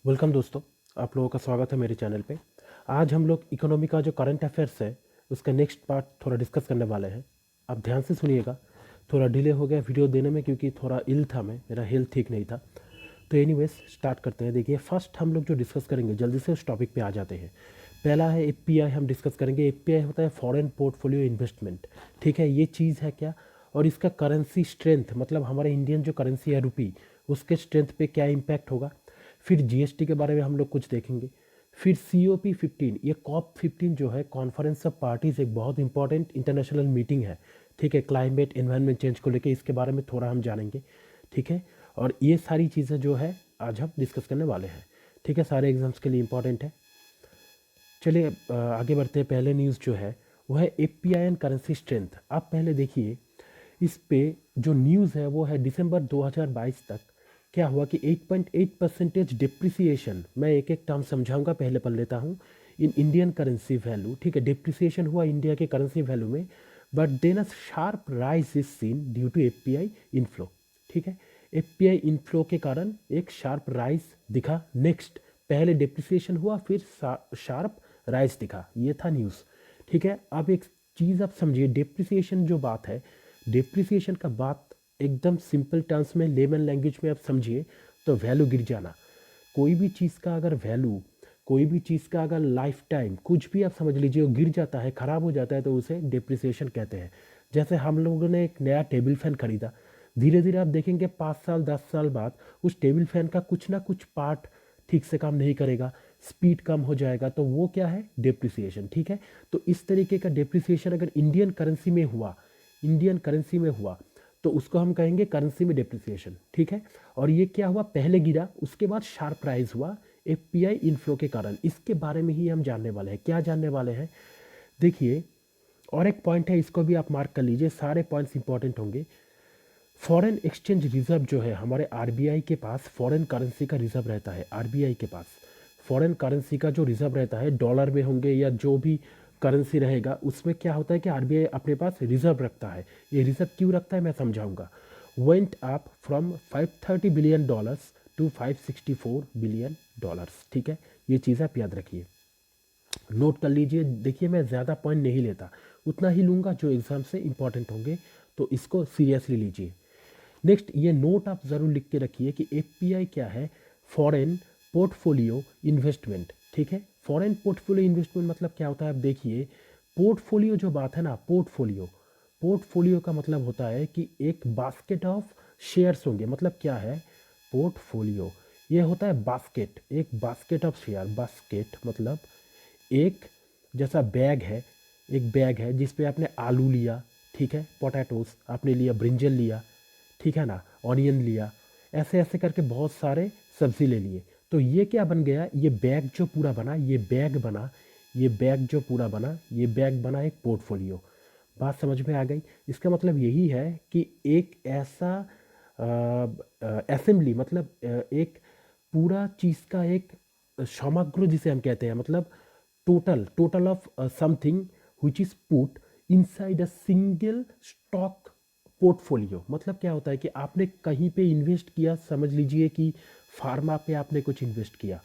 Welcome दोस्तों, आप लोगों का स्वागत है मेरे चैनल पे। आज हम लोग इकोनॉमी का जो करंट अफेयर्स है उसका नेक्स्ट पार्ट थोड़ा डिस्कस करने वाले हैं। आप ध्यान से सुनिएगा। थोड़ा डिले हो गया वीडियो देने में क्योंकि थोड़ा इल था, मेरा हेल्थ ठीक नहीं था। तो एनीवेज स्टार्ट करते हैं। देखिए, फर्स्ट हम लोग जो डिस्कस करेंगे, जल्दी से उस टॉपिक पे आ जाते हैं। पहला है एफपीआई। हम डिस्कस करेंगे। एफपीआई होता है फॉरेन पोर्टफोलियो इन्वेस्टमेंट। ठीक है, ये चीज़ है क्या और इसका करेंसी स्ट्रेंथ, मतलब हमारे इंडियन जो करेंसी है रुपी, उसके स्ट्रेंथ पे क्या इम्पैक्ट होगा। फिर जीएसटी के बारे में हम लोग कुछ देखेंगे। फिर COP15, ये COP15 जो है कॉन्फ्रेंस ऑफ पार्टीज, एक बहुत इंपॉर्टेंट इंटरनेशनल मीटिंग है। ठीक है, क्लाइमेट एनवायरनमेंट चेंज को लेके इसके बारे में थोड़ा हम जानेंगे। ठीक है, और ये सारी चीज़ें जो है आज हम डिस्कस करने वाले हैं। ठीक है, सारे एग्जाम्स के लिए इंपॉर्टेंट है। चलिए आगे बढ़ते हैं। पहले न्यूज़ जो है वो है एफपीआई एंड करेंसी स्ट्रेंथ। आप पहले देखिए, इस पे जो न्यूज़ है वो है दिसंबर 2022 तक क्या हुआ कि 8.8% डिप्रिसिएशन। मैं एक एक टर्म समझाऊंगा, पहले पढ़ लेता हूँ। इन इंडियन करेंसी वैल्यू, ठीक है, डिप्रिसिएशन हुआ इंडिया के करेंसी वैल्यू में, but then a sharp rise is seen due to FPI inflow. ठीक है, एफपीआई इनफ्लो के कारण एक शार्प राइज दिखा। नेक्स्ट, पहले डिप्रिसिएशन हुआ फिर शार्प राइज दिखा, ये था न्यूज़। ठीक है, अब एक चीज़ आप समझिए, डिप्रिसिएशन जो बात है, डिप्रिसिएशन का बात एकदम सिंपल टर्म्स में, लेमन लैंग्वेज में आप समझिए तो वैल्यू गिर जाना। कोई भी चीज़ का अगर वैल्यू, कोई भी चीज़ का अगर लाइफ टाइम कुछ भी आप समझ लीजिए वो गिर जाता है, ख़राब हो जाता है, तो उसे डिप्रिसिएशन कहते हैं। जैसे हम लोगों ने एक नया टेबल फैन खरीदा, धीरे धीरे आप देखेंगे 5 साल 10 साल बाद उस टेबल फैन का कुछ ना कुछ पार्ट ठीक से काम नहीं करेगा, स्पीड कम हो जाएगा, तो वो क्या है, डिप्रिसिएशन। ठीक है, तो इस तरीके का डिप्रिसिएशन अगर इंडियन करेंसी में हुआ, इंडियन करेंसी में हुआ, तो उसको हम कहेंगे करेंसी में डिप्रिसिएशन। ठीक है, और ये क्या हुआ, पहले गिरा उसके बाद शार्प राइज हुआ एफपीआई इनफ्लो के कारण। इसके बारे में ही हम जानने वाले हैं। क्या जानने वाले हैं, देखिए, और एक पॉइंट है, इसको भी आप मार्क कर लीजिए, सारे पॉइंट्स इंपॉर्टेंट होंगे। फॉरेन एक्सचेंज रिजर्व जो है हमारे आरबीआई के पास, फॉरेन करेंसी का रिजर्व रहता है आरबीआई के पास। फॉरेन करेंसी का जो रिजर्व रहता है, डॉलर में होंगे या जो भी करेंसी रहेगा, उसमें क्या होता है कि आरबीआई अपने पास रिजर्व रखता है। ये रिजर्व क्यों रखता है मैं समझाऊंगा। Went up from $530 billion to $564 billion. ठीक है, ये चीज़ आप याद रखिए, नोट कर लीजिए। देखिए, मैं ज़्यादा पॉइंट नहीं लेता, उतना ही लूँगा जो एग्ज़ाम से इंपॉर्टेंट होंगे, तो इसको सीरियसली लीजिए। नेक्स्ट, ये नोट आप ज़रूर लिख के रखिए कि एफपीआई क्या है, फॉरेन पोर्टफोलियो इन्वेस्टमेंट। ठीक है, फॉरेन पोर्टफोलियो इन्वेस्टमेंट मतलब क्या होता है, आप देखिए, पोर्टफोलियो जो बात है ना, पोर्टफोलियो, पोर्टफोलियो का मतलब होता है कि एक बास्केट ऑफ शेयर्स होंगे। मतलब क्या है पोर्टफोलियो, ये होता है बास्केट, एक बास्केट ऑफ शेयर। बास्केट मतलब एक जैसा बैग है, एक बैग है जिस पे आपने आलू लिया, ठीक है, पोटैटोस आपने लिया, ब्रिंजल लिया, ठीक है ना, ऑनियन लिया, ऐसे ऐसे करके बहुत सारे सब्जी ले लिए। तो ये क्या बन गया, ये बैग जो पूरा बना, ये बैग बना, ये बैग जो पूरा बना, ये बैग बना एक पोर्टफोलियो। बात समझ में आ गई। इसका मतलब यही है कि एक ऐसा असेंबली, मतलब एक पूरा चीज़ का एक समग्र जिसे हम कहते हैं, मतलब total of something which is put inside a single stock portfolio. मतलब क्या होता है कि आपने कहीं पे इन्वेस्ट किया, समझ लीजिए कि फार्मा पे आपने कुछ इन्वेस्ट किया,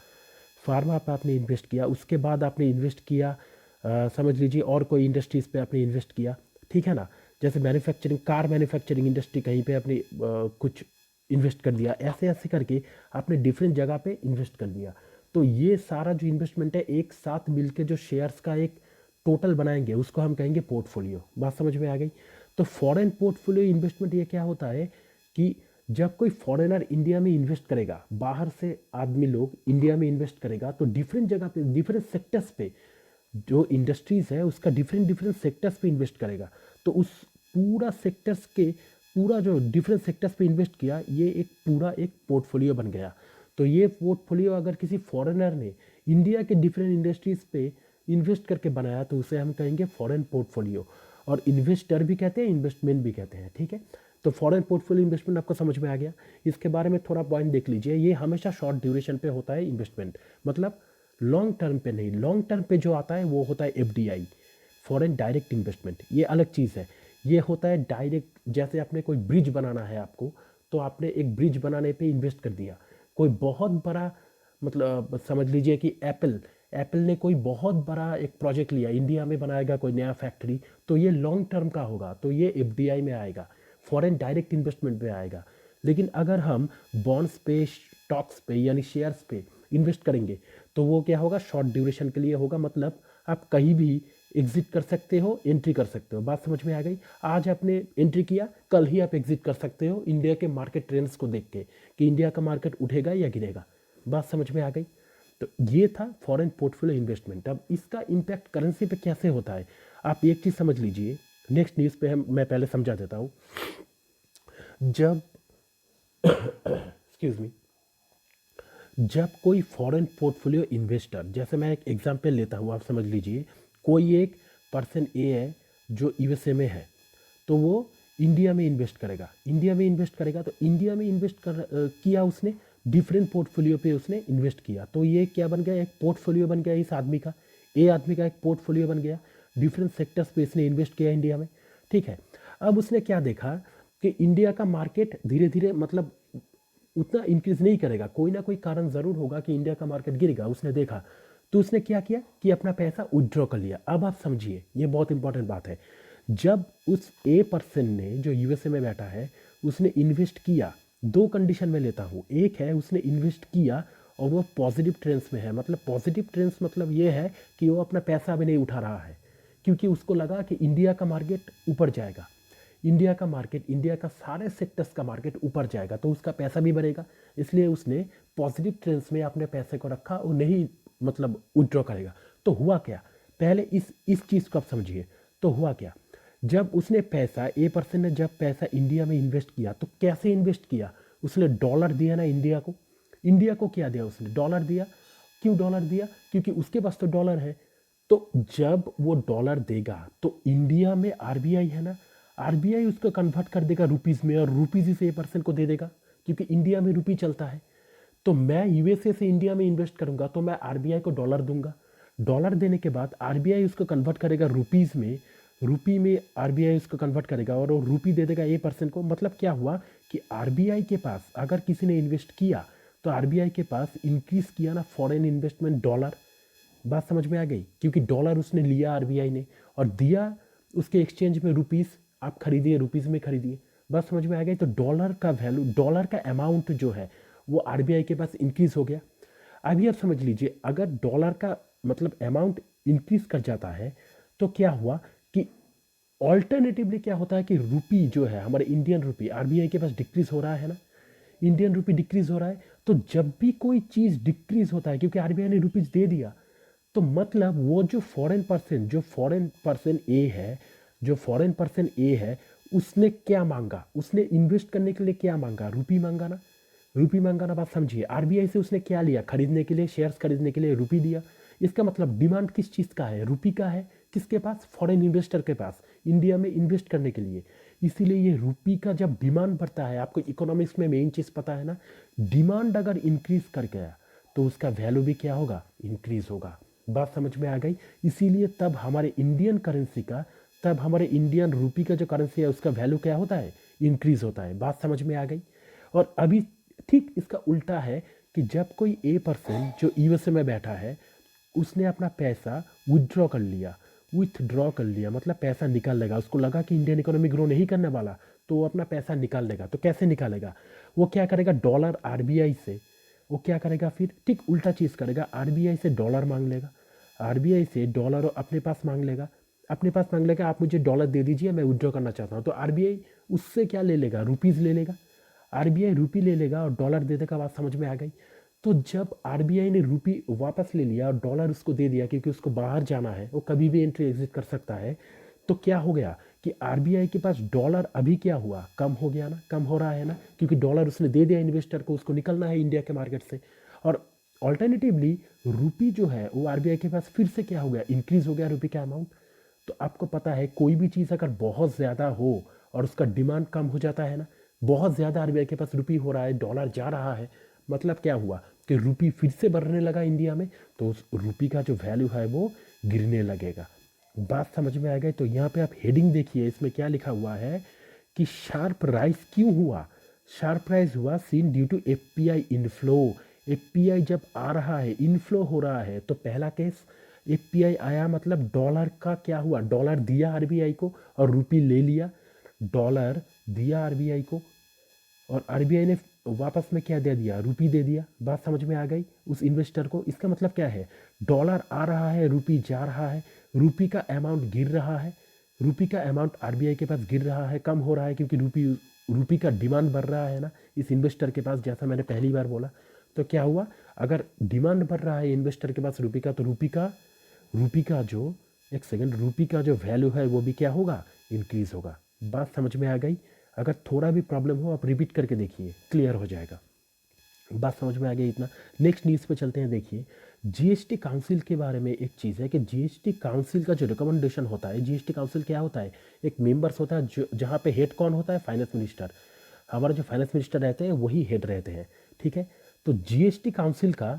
फार्मा पे आपने इन्वेस्ट किया, उसके बाद आपने इन्वेस्ट किया समझ लीजिए और कोई इंडस्ट्रीज पे आपने इन्वेस्ट किया, ठीक है ना। जैसे मैन्युफैक्चरिंग, कार मैन्युफैक्चरिंग इंडस्ट्री, कहीं पे आपने कुछ इन्वेस्ट कर दिया, ऐसे ऐसे करके आपने डिफरेंट जगह पे इन्वेस्ट कर दिया। तो ये सारा जो इन्वेस्टमेंट है एक साथ मिलके जो शेयर्स का एक टोटल बनाएंगे, उसको हम कहेंगे पोर्टफोलियो। बात समझ में आ गई। तो फॉरेन पोर्टफोलियो इन्वेस्टमेंट ये क्या होता है कि जब कोई फॉरेनर इंडिया में इन्वेस्ट करेगा, बाहर से आदमी लोग इंडिया में इन्वेस्ट करेगा, तो डिफरेंट जगह पे, डिफरेंट सेक्टर्स पे, जो इंडस्ट्रीज है उसका डिफरेंट डिफरेंट सेक्टर्स पे इन्वेस्ट करेगा। तो उस पूरा सेक्टर्स के, पूरा जो डिफरेंट सेक्टर्स पे इन्वेस्ट किया, ये एक पूरा एक पोर्टफोलियो बन गया। तो ये पोर्टफोलियो अगर किसी फॉरेनर ने इंडिया के डिफरेंट इंडस्ट्रीज पे इन्वेस्ट करके बनाया, तो उसे हम कहेंगे फॉरेन पोर्टफोलियो। और इन्वेस्टर भी कहते हैं, इन्वेस्टमेंट भी कहते हैं। ठीक है, तो फॉरेन पोर्टफोलियो इन्वेस्टमेंट आपको समझ में आ गया। इसके बारे में थोड़ा पॉइंट देख लीजिए। ये हमेशा शॉर्ट ड्यूरेशन पे होता है इन्वेस्टमेंट, मतलब लॉन्ग टर्म पे नहीं। लॉन्ग टर्म पे जो आता है वो होता है एफडीआई, फॉरेन डायरेक्ट इन्वेस्टमेंट। ये अलग चीज़ है। ये होता है डायरेक्ट, जैसे आपने कोई ब्रिज बनाना है आपको, तो आपने एक ब्रिज बनाने पे इन्वेस्ट कर दिया। कोई बहुत बड़ा मतलब समझ लीजिए कि एप्पल एप्पल ने कोई बहुत बड़ा एक प्रोजेक्ट लिया, इंडिया में बनाएगा कोई नया फैक्ट्री, तो ये लॉन्ग टर्म का होगा, तो ये एफडीआई में आएगा, फॉरेन डायरेक्ट इन्वेस्टमेंट में आएगा। लेकिन अगर हम बॉन्ड्स पे, स्टॉक्स पे यानी शेयर्स पे इन्वेस्ट करेंगे तो वो क्या होगा, शॉर्ट ड्यूरेशन के लिए होगा, मतलब आप कहीं भी एग्जिट कर सकते हो, एंट्री कर सकते हो। बात समझ में आ गई? आज आपने एंट्री किया, कल ही आप एग्जिट कर सकते हो इंडिया के मार्केट ट्रेंड्स को देख के कि इंडिया का मार्केट उठेगा या गिरेगा। बात समझ में आ गई? तो ये था फॉरेन पोर्टफोलियो इन्वेस्टमेंट। अब इसका इम्पैक्ट करेंसी पे कैसे होता है, आप एक चीज़ समझ लीजिए। नेक्स्ट न्यूज़ पे मैं पहले समझा देता हूँ। जब एक्सक्यूज मी, जब कोई फॉरेन पोर्टफोलियो इन्वेस्टर, जैसे मैं एक एग्जांपल लेता हूँ, आप समझ लीजिए कोई एक पर्सन ए है जो यूएसए में है, तो वो इंडिया में इन्वेस्ट करेगा। इंडिया में इन्वेस्ट करेगा तो इंडिया में इन्वेस्ट किया उसने, डिफरेंट पोर्टफोलियो पे उसने इन्वेस्ट किया, तो ये क्या बन गया, एक पोर्टफोलियो बन गया इस आदमी का, ए आदमी का एक पोर्टफोलियो बन गया, डिफरेंट सेक्टर्स पे इसने इन्वेस्ट किया इंडिया में। ठीक है, अब उसने क्या देखा कि इंडिया का मार्केट धीरे धीरे मतलब उतना इंक्रीज नहीं करेगा, कोई ना कोई कारण ज़रूर होगा कि इंडिया का मार्केट गिरेगा, उसने देखा, तो उसने क्या किया कि अपना पैसा विड्रॉ कर लिया। अब आप समझिए, ये बहुत इंपॉर्टेंट बात है। जब उस ए पर्सन ने जो यूएसए में बैठा है उसने इन्वेस्ट किया, दो कंडीशन में लेता हूँ, एक है उसने इन्वेस्ट किया और वो पॉजिटिव ट्रेंड्स में है, मतलब पॉजिटिव ट्रेंड्स मतलब ये है कि वो अपना पैसा अभी नहीं उठा रहा है, क्योंकि उसको लगा कि इंडिया का मार्केट ऊपर जाएगा, इंडिया का मार्केट, इंडिया का सारे सेक्टर्स का मार्केट ऊपर जाएगा, तो उसका पैसा भी बढ़ेगा, इसलिए उसने पॉजिटिव ट्रेंड्स में अपने पैसे को रखा और नहीं मतलब विड्रॉ करेगा। तो हुआ क्या, पहले इस चीज़ को आप समझिए। तो हुआ क्या, जब उसने पैसा, ए पर्सन ने जब पैसा इंडिया में इन्वेस्ट किया, तो कैसे इन्वेस्ट किया, उसने डॉलर दिया ना इंडिया को। इंडिया को क्या दिया, उसने डॉलर दिया। क्यों डॉलर दिया, क्योंकि उसके पास तो डॉलर है। तो जब वो डॉलर देगा तो इंडिया में आरबीआई है ना, आरबीआई उसको कन्वर्ट कर देगा रुपीज़ में, और रुपीज़ इसे ए पर्सन को दे देगा, क्योंकि इंडिया में रुपी चलता है। तो मैं यूएसए से इंडिया में इन्वेस्ट करूंगा तो मैं आरबीआई को डॉलर दूंगा, डॉलर देने के बाद आरबीआई उसको कन्वर्ट करेगा रुपीज़ में, रुपी में आरबीआई उसको कन्वर्ट करेगा और वो रुपी दे देगा ए पर्सन को। मतलब क्या हुआ कि आरबीआई के पास अगर किसी ने इन्वेस्ट किया तो आरबीआई के पास इंक्रीज किया ना फॉरेन इन्वेस्टमेंट डॉलर। बात समझ में आ गई, क्योंकि डॉलर उसने लिया आरबीआई ने और दिया उसके एक्सचेंज में रुपीज़, आप खरीदिए रुपीज़ में खरीदिए। बात समझ में आ गई, तो डॉलर का वैल्यू, डॉलर का अमाउंट जो है वो आरबीआई के पास इंक्रीज हो गया। अभी आप समझ लीजिए, अगर डॉलर का मतलब अमाउंट इंक्रीज कर जाता है तो क्या हुआ कि ऑल्टरनेटिवली क्या होता है कि रुपी जो है हमारे इंडियन रुपी आरबीआई के पास डिक्रीज हो रहा है ना, इंडियन रुपी डिक्रीज हो रहा है। तो जब भी कोई चीज़ डिक्रीज होता है, क्योंकि आरबीआई ने रुपीज दे दिया, तो मतलब वो जो फॉरेन पर्सन, जो फॉरेन पर्सन ए है, जो फॉरेन पर्सन ए है, उसने क्या मांगा, उसने इन्वेस्ट करने के लिए क्या मांगा, रुपी मांगा ना, रुपी मांगा ना। बात समझिए, आरबीआई से उसने क्या लिया, खरीदने के लिए, शेयर्स खरीदने के लिए रुपी दिया। इसका मतलब डिमांड किस चीज़ का है, रुपी का है। किसके पास, फॉरेन इन्वेस्टर के पास, इंडिया में इन्वेस्ट करने के लिए। इसीलिए ये रुपी का जब डिमांड बढ़ता है, आपको इकोनॉमिक्स में मेन चीज़ पता है ना, डिमांड अगर इंक्रीज कर गया तो उसका वैल्यू भी क्या होगा, इंक्रीज होगा। बात समझ में आ गई। इसीलिए तब हमारे इंडियन करेंसी का, तब हमारे इंडियन रुपी का जो करेंसी है उसका वैल्यू क्या होता है, इंक्रीज होता है। बात समझ में आ गई। और अभी ठीक इसका उल्टा है कि जब कोई ए पर्सन जो यूएसए में बैठा है उसने अपना पैसा विथड्रॉ कर लिया, विथड्रॉ कर लिया मतलब पैसा निकाल लेगा, उसको लगा कि इंडियन इकोनॉमी ग्रो नहीं करने वाला तो वो अपना पैसा निकाल लेगा। तो कैसे निकालेगा, वो क्या करेगा, डॉलर आरबीआई से, वो क्या करेगा फिर ठीक उल्टा चीज़ करेगा, आरबीआई से डॉलर मांग लेगा, आरबीआई से डॉलर अपने पास मांग लेगा, अपने पास मांग लेगा, आप मुझे डॉलर दे दीजिए मैं विड्रॉ करना चाहता हूँ। तो आरबीआई उससे क्या ले लेगा, रुपीज़ ले लेगा, आरबीआई रुपी ले लेगा और डॉलर दे देगा। बात समझ में आ गई। तो जब आरबीआई ने रुपी वापस ले लिया और डॉलर उसको दे दिया, क्योंकि उसको बाहर जाना है, वो कभी भी एंट्री एग्जिट कर सकता है, तो क्या हो गया कि आरबीआई के पास डॉलर अभी क्या हुआ, कम हो गया ना, कम हो रहा है ना, क्योंकि डॉलर उसने दे दिया इन्वेस्टर को, उसको निकलना है इंडिया के मार्केट से। और ऑल्टरनेटिवली रुपी जो है वो आरबीआई के पास फिर से क्या हो गया, इंक्रीज हो गया रुपी का अमाउंट। तो आपको पता है कोई भी चीज़ अगर बहुत ज़्यादा हो और उसका डिमांड कम हो जाता है ना, बहुत ज़्यादा आरबीआई के पास रुपी हो रहा है, डॉलर जा रहा है, मतलब क्या हुआ कि रुपी फिर से बढ़ने लगा इंडिया में, तो उस रुपी का जो वैल्यू है वो गिरने लगेगा। बात समझ में आ गई। तो यहाँ पे आप हेडिंग देखिए, इसमें क्या लिखा हुआ है कि शार्प राइज क्यों हुआ, शार्प राइज हुआ seen due to FPI inflow. FPI जब आ रहा है, इनफ्लो हो रहा है, तो पहला केस एफपीआई आया मतलब डॉलर का क्या हुआ, डॉलर दिया आरबीआई को और रुपी ले लिया। डॉलर दिया आरबीआई को और आरबीआई ने वापस में क्या दे दिया, रुपी दे दिया। बात समझ में आ गई उस इन्वेस्टर को। इसका मतलब क्या है, डॉलर आ रहा है, रुपी जा रहा है, रुपी का अमाउंट गिर रहा है, रुपी का अमाउंट आरबीआई के पास गिर रहा है, कम हो रहा है, क्योंकि रुपी का डिमांड बढ़ रहा है ना इस इन्वेस्टर के पास, जैसा मैंने पहली बार बोला। तो क्या हुआ, अगर डिमांड बढ़ रहा है इन्वेस्टर के पास रुपी का, तो रुपी का जो एक सेकंड, रुपी का जो वैल्यू है वो भी क्या होगा, इंक्रीज होगा। बात समझ में आ गई। अगर थोड़ा भी प्रॉब्लम हो आप रिपीट करके देखिए, क्लियर हो जाएगा। बात समझ में आ गई इतना। नेक्स्ट न्यूज़ पे चलते हैं। देखिए जीएसटी काउंसिल के बारे में एक चीज़ है कि जीएसटी काउंसिल का जो रिकमेंडेशन होता है, जीएसटी काउंसिल क्या होता है, एक मेंबर्स होता है जो जहाँ पे हेड कौन होता है, फाइनेंस मिनिस्टर। हमारा जो फाइनेंस मिनिस्टर रहते हैं वही हेड रहते हैं, ठीक है। तो जीएसटी काउंसिल का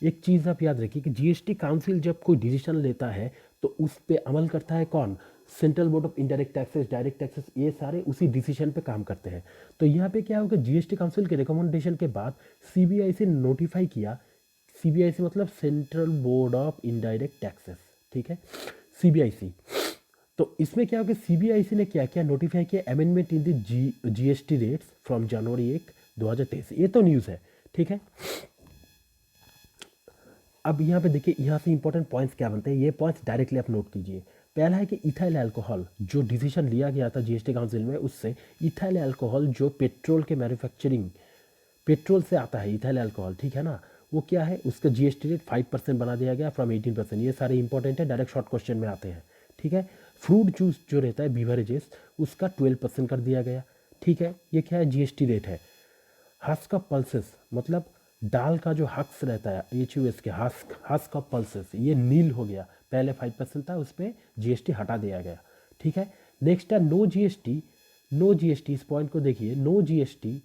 एक चीज़ आप याद रखिए कि जीएसटी काउंसिल जब कोई डिसीजन लेता है तो उस पर अमल करता है कौन, central board of indirect taxes, direct taxes, ये सारे उसी डिसीजन पे काम करते हैं। तो यहाँ पे क्या होगा, जीएसटी काउंसिल के रिकमेंडेशन के बाद सीबीआई से नोटिफाई किया, सीबीआईसी मतलब central board of indirect taxes, ठीक है, सीबीआईसी। तो इसमें क्या होगा, सीबीआईसी ने क्या किया, नोटिफाई किया amendment in the GST rates from January 1, 2023। ये तो न्यूज़ है, ठीक है। अब यहाँ पे देखिए, यहाँ से इंपॉर्टेंट पॉइंट्स क्या बनते हैं, ये पॉइंट्स डायरेक्टली आप नोट कीजिए। पहला है कि इथाइल अल्कोहल, जो डिसीजन लिया गया था जीएसटी काउंसिल में, उससे इथाइल अल्कोहल जो पेट्रोल के मैन्युफैक्चरिंग, पेट्रोल से आता है इथाइल अल्कोहल, ठीक है ना, वो क्या है, उसका जीएसटी रेट 5% बना दिया गया फ्रॉम 18%। ये सारे इंपॉर्टेंट है, डायरेक्ट शॉर्ट क्वेश्चन में आते हैं, ठीक है। फ्रूट जूस जो रहता है बीवरेजेस, उसका 12% कर दिया गया, ठीक है। ये क्या है, जीएसटी रेट है। हस्क ऑफ पल्सेस मतलब दाल का जो हक्स रहता है, एच के हस्क ऑफ पल्सेस, ये नील हो गया, पहले 5% था, उस पर जीएसटी हटा दिया गया, ठीक है। नेक्स्ट है नो जीएसटी, नो जीएसटी, इस पॉइंट को देखिए, no GST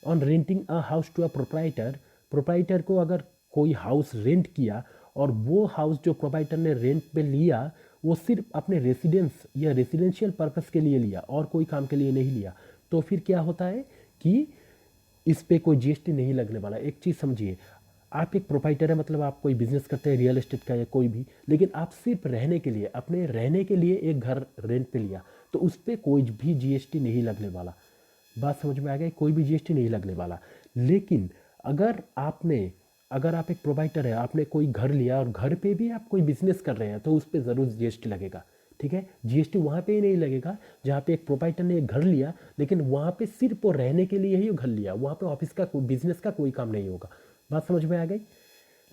on renting a house to a proprietor. Proprietor को अगर कोई हाउस रेंट किया और वो हाउस जो प्रोप्राइटर ने रेंट पे लिया वो सिर्फ अपने रेसिडेंस या रेसिडेंशियल पर्पस के लिए लिया और कोई काम के लिए नहीं लिया, तो फिर क्या होता है कि इस पे कोई जीएसटी नहीं लगने वाला। एक चीज़ समझिए, आप एक प्रोप्राइटर है, मतलब आप कोई बिजनेस करते हैं रियल एस्टेट का या कोई भी, लेकिन आप सिर्फ रहने के लिए, अपने रहने के लिए एक घर रेंट पे लिया, तो उस पर कोई भी जीएसटी नहीं लगने वाला। बात समझ में आ गई, कोई भी जीएसटी नहीं लगने वाला। लेकिन अगर आप एक प्रोवाइडर है, आपने कोई घर लिया और घर पे भी आप कोई बिजनेस कर रहे हैं, तो उस पर ज़रूर जीएसटी लगेगा, ठीक है। जीएसटी वहाँ पे ही नहीं लगेगा जहाँ पे एक प्रोवाइडर ने एक घर लिया, लेकिन वहाँ पे सिर्फ वो रहने के लिए ही वो घर लिया, वहाँ पे ऑफिस का बिजनेस का कोई काम नहीं होगा। बात समझ में आ गई।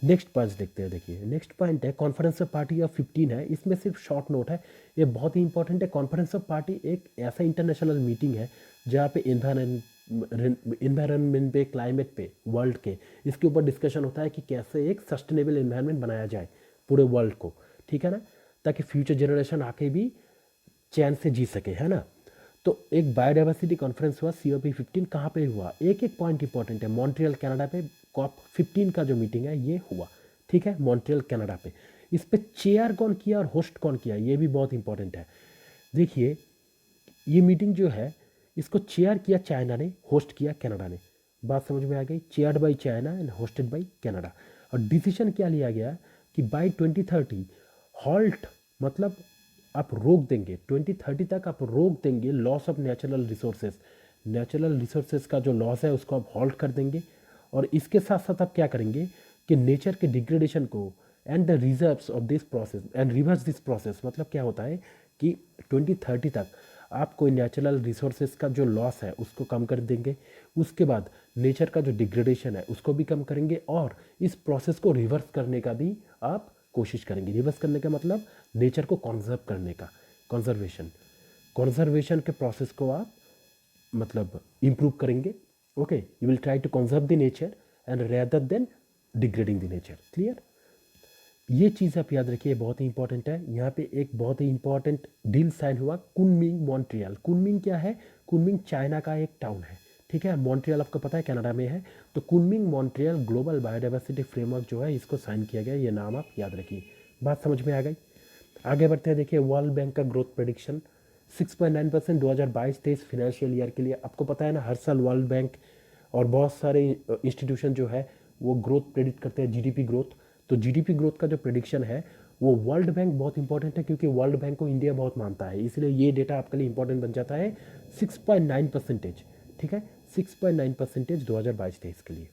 नेक्स्ट पॉइंट देखते हैं। देखिए नेक्स्ट पॉइंट है कॉन्फ्रेंस ऑफ पार्टी ऑफ 15 है, इसमें सिर्फ शॉर्ट नोट है, ये बहुत ही इंपॉर्टेंट है। कॉन्फ्रेंस ऑफ पार्टी एक ऐसा इंटरनेशनल मीटिंग है जहाँ पे इन्वायरमेंट पे, क्लाइमेट पे, वर्ल्ड के, इसके ऊपर डिस्कशन होता है कि कैसे एक सस्टेनेबल इन्वायरमेंट बनाया जाए पूरे वर्ल्ड को, ठीक है ना, ताकि फ्यूचर जनरेशन आके भी चैन से जी सके, है ना। तो एक बायोडाइवर्सिटी कॉन्फ्रेंस हुआ COP15, कहाँ पे हुआ, एक एक पॉइंट इंपॉर्टेंट है, मॉन्ट्रियल कनाडा पे COP15 का जो मीटिंग है ये हुआ, ठीक है, मॉन्ट्रियल कनाडा पे। इस पे चेयर कौन किया और होस्ट कौन किया, ये भी बहुत इंपॉर्टेंट है। देखिए ये मीटिंग जो है इसको चेयर किया चाइना ने, होस्ट किया कनाडा ने। बात समझ में आ गई, chaired by China and hosted by Canada. और डिसीजन क्या लिया गया कि बाई 2030 हॉल्ट, मतलब आप रोक देंगे, 2030 तक आप रोक देंगे loss of natural resources, natural resources का जो लॉस है उसको आप हॉल्ट कर देंगे। और इसके साथ साथ आप क्या करेंगे कि नेचर के डिग्रेडेशन को and the reserves of this process and reverse this process, मतलब क्या होता है कि 2030 तक आप कोई नेचुरल रिसोर्सेज का जो लॉस है उसको कम कर देंगे, उसके बाद नेचर का जो डिग्रेडेशन है उसको भी कम करेंगे, और इस प्रोसेस को रिवर्स करने का भी आप कोशिश करेंगे। रिवर्स करने का मतलब नेचर को कंजर्व करने का, कंजर्वेशन के प्रोसेस को आप मतलब इम्प्रूव करेंगे। Okay, you will try to conserve the nature and rather than degrading the nature. Clear, ये चीज़ आप याद रखिए, बहुत ही इंपॉर्टेंट है। यहाँ पे एक बहुत ही इंपॉर्टेंट डील साइन हुआ, कुनमिंग मॉन्ट्रियल। कुनमिंग क्या है, कुनमिंग चाइना का एक टाउन है, ठीक है, मॉन्ट्रियल आपको पता है कनाडा में है। तो Kunming Montreal global biodiversity framework जो है इसको साइन किया गया, ये नाम आप याद रखिए। बात समझ में आ गई, आगे बढ़ते हैं। देखिए वर्ल्ड बैंक का ग्रोथ प्रेडिक्शन 6.9% 2022-23 फाइनेंशियल ईयर के लिए। आपको पता है ना, हर साल वर्ल्ड बैंक और बहुत सारे इंस्टीट्यूशन जो है वो ग्रोथ प्रेडिक्ट करते हैं, जीडीपी ग्रोथ। तो जीडीपी ग्रोथ का जो प्रेडिक्शन है वो वर्ल्ड बैंक बहुत इंपॉर्टेंट है, क्योंकि वर्ल्ड बैंक को इंडिया बहुत मानता है, इसलिए ये डेटा आपके लिए इंपॉर्टेंट बन जाता है। 6.9%, ठीक है, 6.9% 2022-23 के लिए।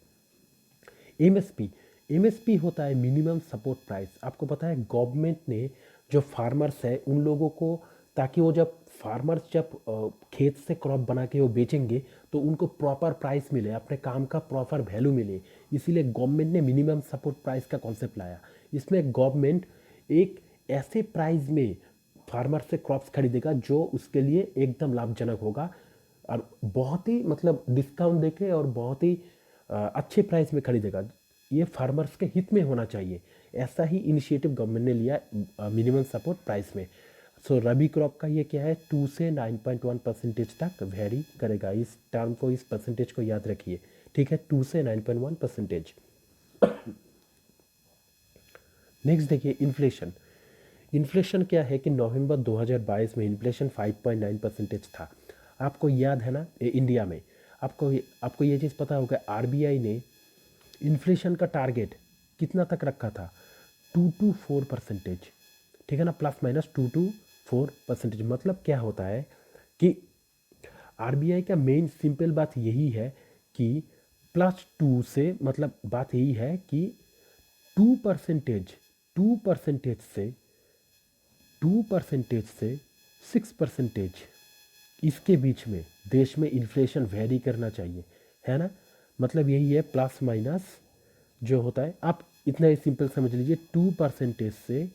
एमएसपी, एमएसपी होता है मिनिमम सपोर्ट प्राइस। आपको पता है गवर्नमेंट ने जो फार्मर्स है उन लोगों को, ताकि वो जब फार्मर्स जब खेत से क्रॉप बना के वो बेचेंगे तो उनको प्रॉपर प्राइस मिले, अपने काम का प्रॉपर वैल्यू मिले, इसीलिए गवर्नमेंट ने मिनिमम सपोर्ट प्राइस का कॉन्सेप्ट लाया। इसमें गवर्नमेंट एक ऐसे प्राइस में फार्मर से क्रॉप्स खरीदेगा जो उसके लिए एकदम लाभजनक होगा, और बहुत ही मतलब डिस्काउंट देके और बहुत ही अच्छे प्राइस में खरीदेगा। ये फार्मर्स के हित में होना चाहिए। ऐसा ही इनिशिएटिव गवर्नमेंट ने लिया मिनिमम सपोर्ट प्राइस में। सो रबी क्रॉप का ये क्या है, 2 से 9.1% तक वेरी करेगा। इस टर्म को, इस परसेंटेज को याद रखिए, ठीक है, 2 से 9.1%। नेक्स्ट देखिए इन्फ्लेशन। इन्फ्लेशन क्या है कि नवंबर 2022 में इन्फ्लेशन 5.9% था। आपको याद है ना, इंडिया में आपको ये चीज़ पता होगा, आरबीआई ने इन्फ्लेशन का टारगेट कितना तक रखा था, 2 to 4%, ठीक है ना, प्लस माइनस 2 to 4%। मतलब क्या होता है कि आरबीआई का मेन सिंपल बात यही है कि +2 से, मतलब बात यही है कि 2% 2% से 2% से 6% इसके बीच में देश में इन्फ्लेशन वेरी करना चाहिए, है ना। मतलब यही है, प्लस माइनस जो होता है, आप इतना ही सिंपल समझ लीजिए, 2% से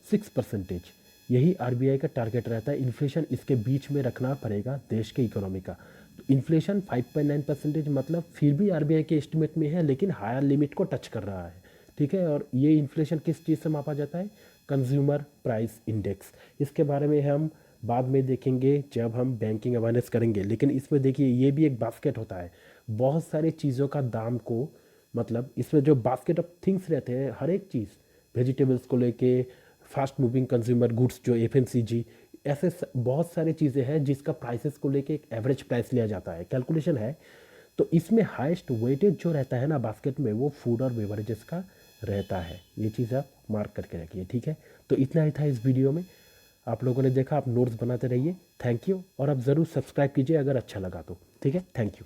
6%, यही आरबीआई का टारगेट रहता है। इन्फ्लेशन इसके बीच में रखना पड़ेगा देश के इकोनॉमी का। तो इन्फ्लेशन 5.9%, मतलब फिर भी आरबीआई के एस्टिमेट में है, लेकिन हायर लिमिट को टच कर रहा है, ठीक है। और ये इन्फ्लेशन किस चीज़ से मापा जाता है, कंज्यूमर प्राइस इंडेक्स। इसके बारे में हम बाद में देखेंगे जब हम बैंकिंग अवेयरनेस करेंगे। लेकिन इसमें देखिए ये भी एक बास्केट होता है, बहुत सारी चीज़ों का दाम को, मतलब इसमें जो बास्केट ऑफ थिंग्स रहते हैं, हर एक चीज़, वेजिटेबल्स को लेके, फास्ट मूविंग कंज्यूमर गुड्स जो एफएमसीजी, ऐसे बहुत सारी चीज़ें हैं जिसका प्राइसेस को लेके एक एवरेज प्राइस लिया जाता है, कैलकुलेशन है। तो इसमें हाईएस्ट वेटेज जो रहता है ना बास्केट में, वो फूड और बेवरेजेस का रहता है। ये चीज़ आप मार्क करके रखिए, ठीक है। तो इतना ही था इस वीडियो में। आप लोगों ने देखा, आप नोट्स बनाते रहिए। थैंक यू, और आप ज़रूर सब्सक्राइब कीजिए अगर अच्छा लगा तो, ठीक है। Thank you.